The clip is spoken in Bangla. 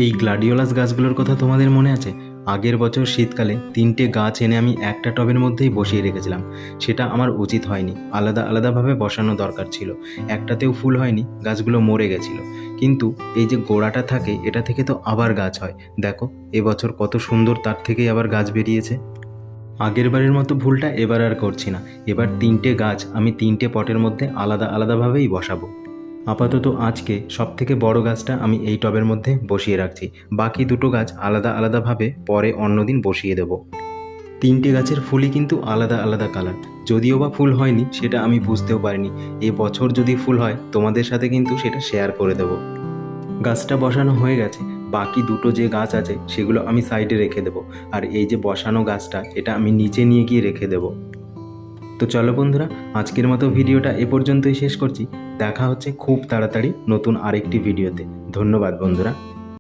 এই গ্লাডিওলাস গাছগুলোর কথা তোমাদের মনে আছে? আগের বছর শীতকালে 3টে গাছ এনে আমি একটা টবের মধ্যেই বসিয়ে রেখেছিলাম। সেটা আমার উচিত হয়নি, আলাদা আলাদাভাবে বসানো দরকার ছিল। একটাতেও ফুল হয়নি, গাছগুলো মরে গেছিলো। কিন্তু এই যে গোড়াটা থাকে, এটা থেকে তো আবার গাছ হয়। দেখো এবছর কত সুন্দর তার থেকেই আবার গাছ বেরিয়েছে। আগের বারের মতো ভুলটা এবার আর করছি না। এবার 3টে গাছ আমি 3টে পটের মধ্যে আলাদা আলাদাভাবেই বসাবো। আপাতত আজকে সবথেকে বড় গাছটা আমি এই টবের মধ্যে বসিয়ে রাখছি। বাকি দুটো গাছ আলাদা আলাদাভাবে পরে অন্যদিন বসিয়ে দেব। 3টে গাছের ফুলই কিন্তু আলাদা আলাদা কালার। যদিও বা ফুল হয়নি সেটা আমি বুঝতেও পারিনি। এবছর যদি ফুল হয় তোমাদের সাথে কিন্তু সেটা শেয়ার করে দেব। গাছটা বসানো হয়ে গেছে। বাকি দুটো যে গাছ আছে সেগুলো আমি সাইডে রেখে দেব। আর এই যে বসানো গাছটা, এটা আমি নিচে নিয়ে গিয়ে রেখে দেব। তো চলো বন্ধুরা, আজকের মতো ভিডিওটা এ পর্যন্তই শেষ করছি। দেখা হচ্ছে খুব তাড়াতাড়ি নতুন আরেকটি ভিডিওতে। ধন্যবাদ বন্ধুরা।